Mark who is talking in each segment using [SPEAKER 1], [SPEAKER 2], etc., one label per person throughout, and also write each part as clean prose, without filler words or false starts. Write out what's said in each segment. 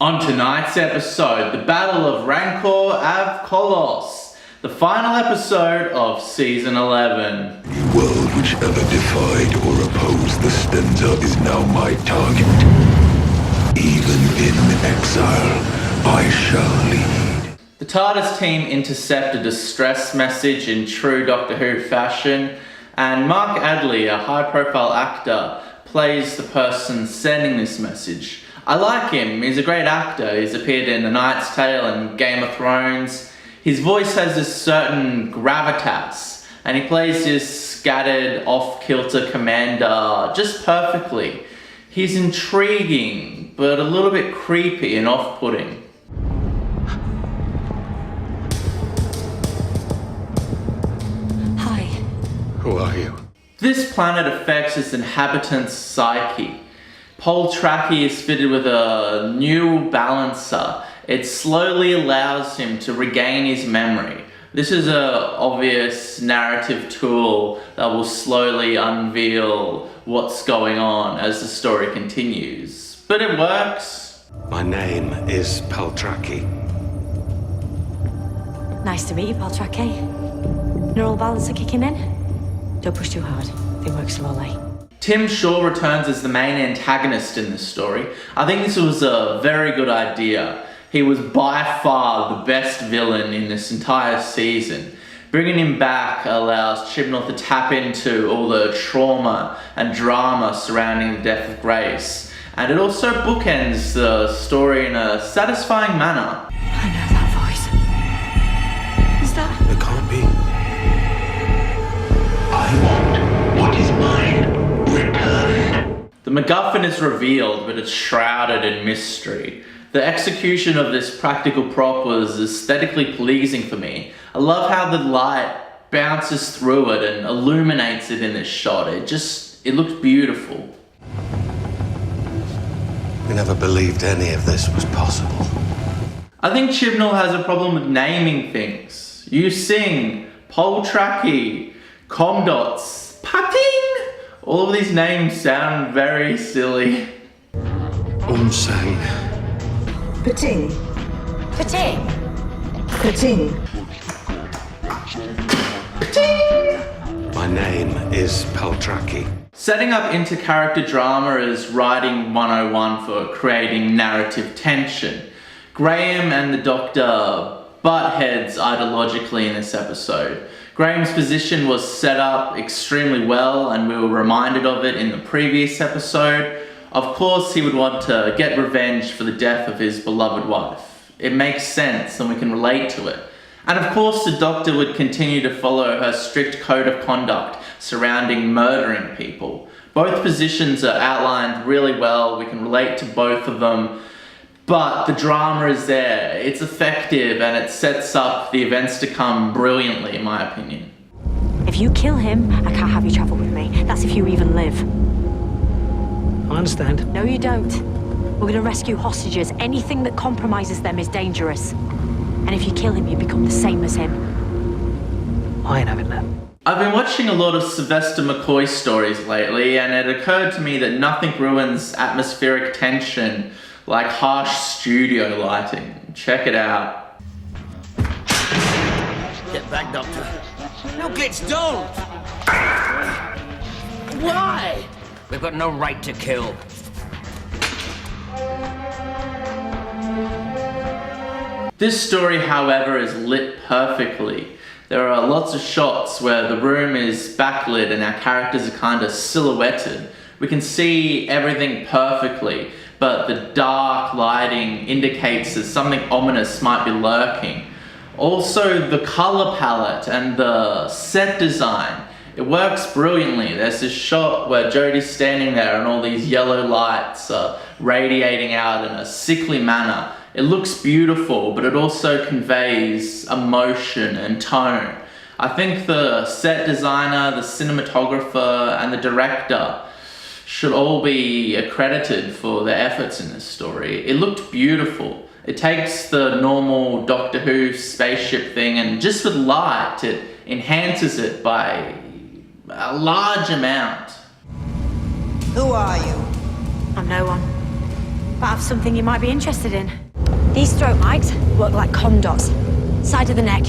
[SPEAKER 1] On tonight's episode, the Battle of Ranskoor Av Kolos, the final episode of Season 11.
[SPEAKER 2] The world which ever defied or opposed the Stentor is now my target. Even in exile, I shall lead.
[SPEAKER 1] The TARDIS team intercept a distress message in true Doctor Who fashion, and Mark Adley, a high-profile actor, plays the person sending this message. I like him, he's a great actor, he's appeared in The Knight's Tale and Game of Thrones. His voice has this certain gravitas, and he plays this scattered, off-kilter commander just perfectly. He's intriguing, but a little bit creepy and off-putting.
[SPEAKER 3] Hi.
[SPEAKER 2] Who are you?
[SPEAKER 1] This planet affects its inhabitants' psyche. Poltraki is fitted with a new balancer. It slowly allows him to regain his memory. This is an obvious narrative tool that will slowly unveil what's going on as the story continues. But it works.
[SPEAKER 4] My name is Poltraki.
[SPEAKER 3] Nice to meet you, Paltrake. Neural balancer kicking in? Don't push too hard. They work slowly.
[SPEAKER 1] Tim Shaw returns as the main antagonist in this story. I think this was a very good idea. He was by far the best villain in this entire season. Bringing him back allows Chibnall to tap into all the trauma and drama surrounding the death of Grace. And it also bookends the story in a satisfying manner.
[SPEAKER 3] I know that voice. Is that?
[SPEAKER 4] It can't be.
[SPEAKER 2] I want what is mine. Return.
[SPEAKER 1] The MacGuffin is revealed, but it's shrouded in mystery. The execution of this practical prop was aesthetically pleasing for me. I love how the light bounces through it and illuminates it in this shot. It looks beautiful.
[SPEAKER 4] We never believed any of this was possible.
[SPEAKER 1] I think Chibnall has a problem with naming things. You sing, Poltraki, Comdots, Pating. All of these names sound very silly.
[SPEAKER 4] Sang.
[SPEAKER 5] Pating.
[SPEAKER 3] Pating.
[SPEAKER 5] Pating.
[SPEAKER 4] My name is Poltraki.
[SPEAKER 1] Setting up inter-character drama is writing 101 for creating narrative tension. Graham and the Doctor butt heads ideologically in this episode. Graham's position was set up extremely well, and we were reminded of it in the previous episode. Of course, he would want to get revenge for the death of his beloved wife. It makes sense and we can relate to it. And of course, the Doctor would continue to follow her strict code of conduct surrounding murdering people. Both positions are outlined really well, we can relate to both of them, but the drama is there, it's effective, and it sets up the events to come brilliantly, in my opinion.
[SPEAKER 3] If you kill him, I can't have you travel with me. That's if you even live.
[SPEAKER 6] I understand.
[SPEAKER 3] No, you don't. We're gonna rescue hostages. Anything that compromises them is dangerous. And if you kill him, you become the same as him.
[SPEAKER 6] I ain't having that.
[SPEAKER 1] I've been watching a lot of Sylvester McCoy stories lately, and it occurred to me that nothing ruins atmospheric tension like harsh studio lighting. Check it out.
[SPEAKER 7] Get back, Doctor. No, Glitch, don't! Why? We've got no right to kill.
[SPEAKER 1] This story, however, is lit perfectly. There are lots of shots where the room is backlit and our characters are kind of silhouetted. We can see everything perfectly, but the dark lighting indicates that something ominous might be lurking. Also, the color palette and the set design, it works brilliantly. There's this shot where Jodie's standing there and all these yellow lights are radiating out in a sickly manner. It looks beautiful, but it also conveys emotion and tone. I think the set designer, the cinematographer, and the director should all be accredited for their efforts in this story. It looked beautiful. It takes the normal Doctor Who spaceship thing and just with light, it enhances it by a large amount.
[SPEAKER 5] Who are you?
[SPEAKER 3] I'm no one. but I have something you might be interested in. These throat mics work like condoms. Side of the neck.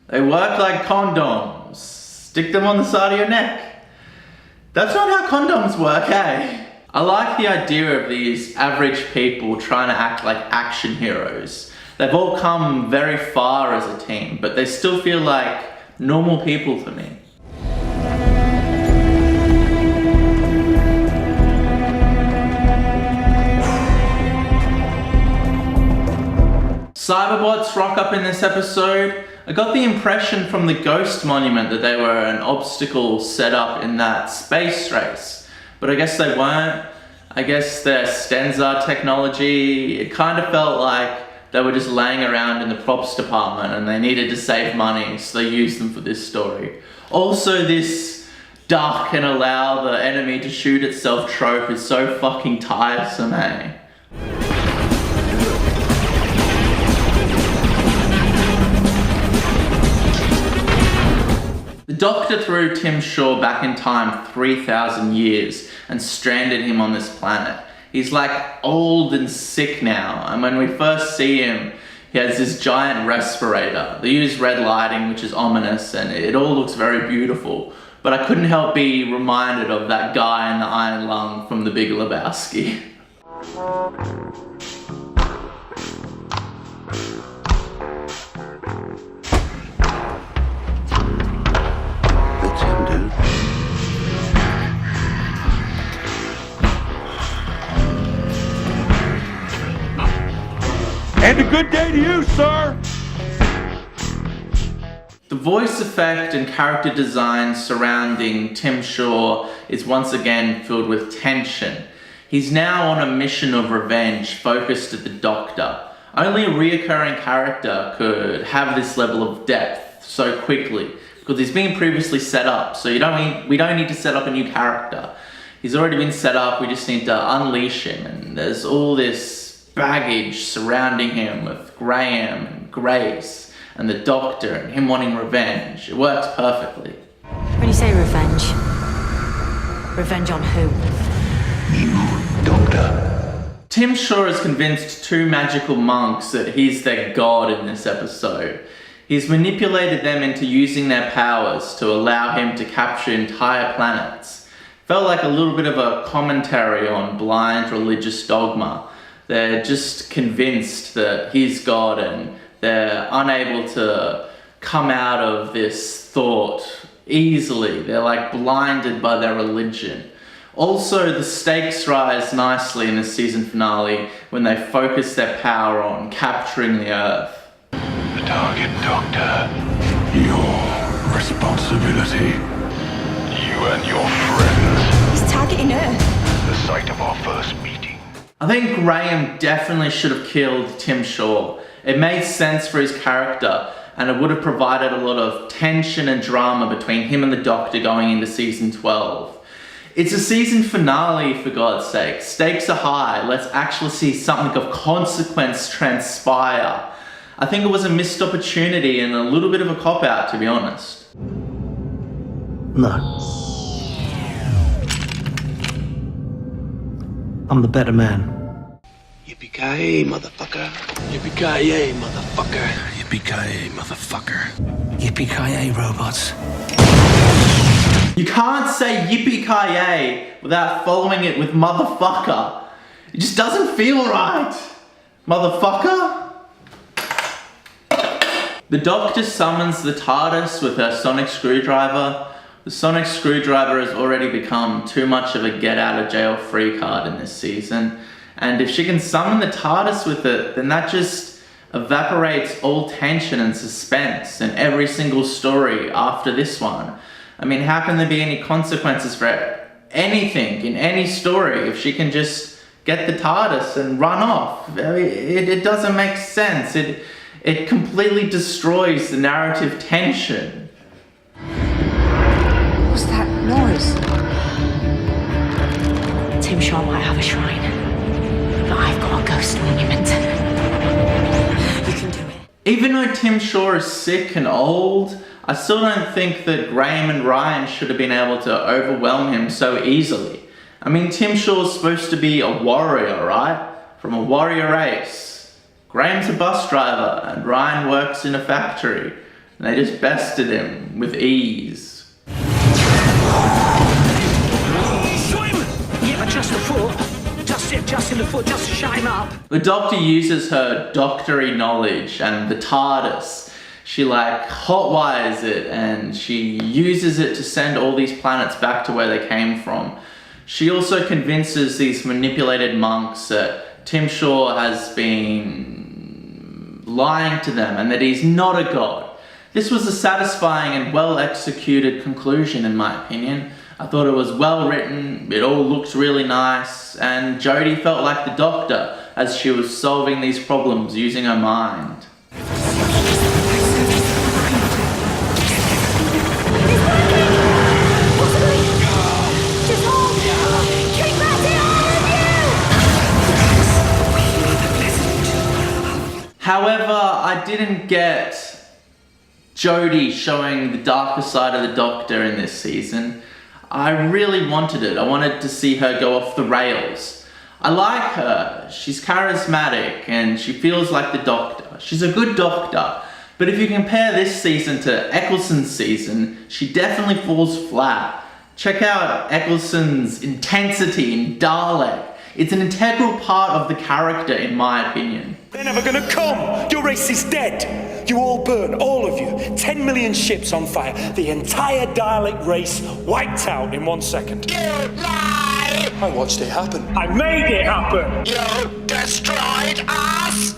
[SPEAKER 1] They work like condoms. Stick them on the side of your neck. That's not how condoms work, eh? I like the idea of these average people trying to act like action heroes. They've all come very far as a team, but they still feel like normal people to me. Cyberbots rock up in this episode. I got the impression from the Ghost Monument that they were an obstacle set up in that space race, but I guess they weren't. I guess their Stenzar technology, it kind of felt like they were just laying around in the props department and they needed to save money, so they used them for this story. Also, this duck and allow the enemy to shoot itself trope is so fucking tiresome, eh? The Doctor threw Tim Shaw back in time 3,000 years and stranded him on this planet. He's like old and sick now, and when we first see him, he has this giant respirator. They use red lighting, which is ominous, and it all looks very beautiful. But I couldn't help be reminded of that guy in the Iron Lung from The Big Lebowski.
[SPEAKER 2] And a good day to you, sir!
[SPEAKER 1] The voice effect and character design surrounding Tim Shaw is once again filled with tension. He's now on a mission of revenge focused at the Doctor. Only a reoccurring character could have this level of depth so quickly, because he's been previously set up, so we don't need to set up a new character. He's already been set up, we just need to unleash him, and there's all this baggage surrounding him with Graham and Grace and the Doctor and him wanting revenge. It works perfectly.
[SPEAKER 3] When you say revenge, revenge on who?
[SPEAKER 2] You, Doctor.
[SPEAKER 1] Tim Shaw has convinced two magical monks that he's their god in this episode. He's manipulated them into using their powers to allow him to capture entire planets. Felt like a little bit of a commentary on blind religious dogma. They're just convinced that he's God and they're unable to come out of this thought easily. They're like blinded by their religion. Also, the stakes rise nicely in the season finale when they focus their power on capturing the Earth.
[SPEAKER 2] The target, Doctor. Your responsibility. You and your friends.
[SPEAKER 3] He's targeting Earth.
[SPEAKER 2] The site of our first meeting.
[SPEAKER 1] I think Graham definitely should have killed Tim Shaw. It made sense for his character, and it would have provided a lot of tension and drama between him and the Doctor going into season 12. It's a season finale, for God's sake. Stakes are high. Let's actually see something of consequence transpire. I think it was a missed opportunity and a little bit of a cop-out, to be honest.
[SPEAKER 6] No. I'm the better man.
[SPEAKER 4] Yippee-ki-yay, motherfucker. Yippee-ki-yay, motherfucker. Yippee-ki-yay, motherfucker.
[SPEAKER 6] Yippee-ki-yay, robots.
[SPEAKER 1] You can't say yippee-ki-yay without following it with motherfucker. It just doesn't feel right. Motherfucker? The Doctor summons the TARDIS with her sonic screwdriver. The sonic screwdriver has already become too much of a get out of jail free card in this season. And if she can summon the TARDIS with it, then that just evaporates all tension and suspense in every single story after this one. I mean, how can there be any consequences for anything in any story if she can just get the TARDIS and run off? I mean, it doesn't make sense. It completely destroys the narrative tension.
[SPEAKER 5] What's that noise?
[SPEAKER 3] Tim Shaw might have a shrine, but I've got a ghost monument. You can do it.
[SPEAKER 1] Even though Tim Shaw is sick and old, I still don't think that Graham and Ryan should have been able to overwhelm him so easily. I mean, Tim Shaw's supposed to be a warrior, right? from a warrior race. Graham's a bus driver and Ryan works in a factory. And they just bested him with ease.
[SPEAKER 7] Swim! Yeah, but just the foot. Just in the foot, just to shut him up.
[SPEAKER 1] The Doctor uses her doctory knowledge and the TARDIS. She hotwires it and she uses it to send all these planets back to where they came from. She also convinces these manipulated monks that Tim Shaw has been lying to them and that he's not a god. This was a satisfying and well executed conclusion in my opinion. I thought it was well written, it all looked really nice, and Jodie felt like the Doctor as she was solving these problems using her mind. However, I didn't get Jodie showing the darker side of the Doctor in this season. I really wanted it. I wanted to see her go off the rails. I like her. She's charismatic and she feels like the Doctor. She's a good Doctor. But if you compare this season to Eccleston's season, she definitely falls flat. Check out Eccleston's intensity in Dalek. It's an integral part of the character in my opinion.
[SPEAKER 8] They're never gonna come! Your race is dead! You all burn, all of you. 10 million ships on fire. The entire Dalek race wiped out in 1 second.
[SPEAKER 7] You lie!
[SPEAKER 8] I watched it happen. I made it happen!
[SPEAKER 7] You destroyed us!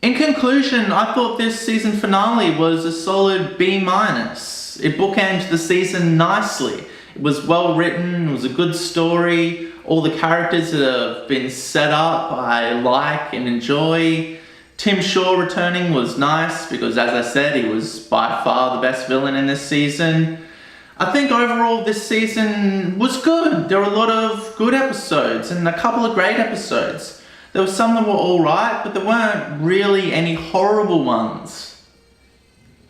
[SPEAKER 1] In conclusion, I thought this season finale was a solid B-. It bookends the season nicely. It was well written, it was a good story. All the characters that have been set up I like and enjoy. Tim Shaw returning was nice because, as I said, he was by far the best villain in this season. I think overall this season was good. There were a lot of good episodes and a couple of great episodes. There were some that were alright, but there weren't really any horrible ones,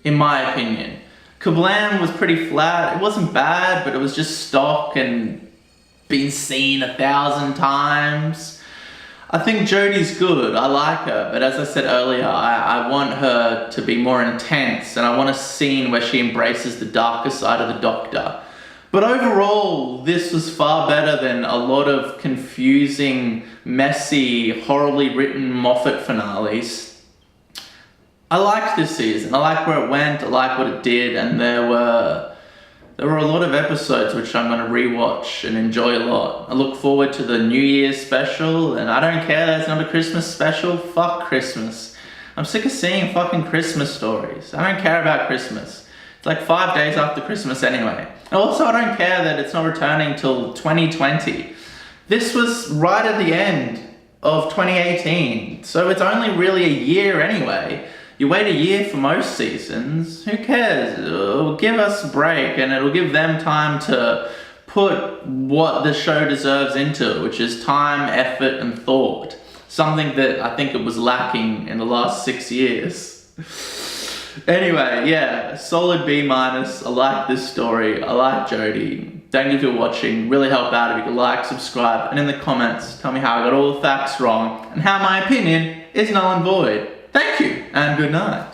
[SPEAKER 1] in my opinion. Kablam was pretty flat. It wasn't bad, but it was just stock and been seen 1,000 times. I think Jodie's good, I like her, but as I said earlier, I want her to be more intense and I want a scene where she embraces the darker side of the Doctor. But overall, this was far better than a lot of confusing, messy, horribly written Moffat finales. I liked this season, I liked where it went, I liked what it did, and there were a lot of episodes which I'm going to rewatch and enjoy a lot. I look forward to the New Year's special, and I don't care there's not a Christmas special. Fuck Christmas. I'm sick of seeing fucking Christmas stories. I don't care about Christmas. It's like 5 days after Christmas anyway. And also I don't care that it's not returning till 2020. This was right at the end of 2018, so it's only really a year anyway. You wait a year for most seasons, who cares? It'll give us a break and it'll give them time to put what the show deserves into it, which is time, effort, and thought. Something that I think it was lacking in the last 6 years. Anyway, yeah, solid B-. I like this story, I like Jodie. Thank you for watching, really help out if you could like, subscribe, and in the comments, tell me how I got all the facts wrong and how my opinion is null and void. Thank you, and good night.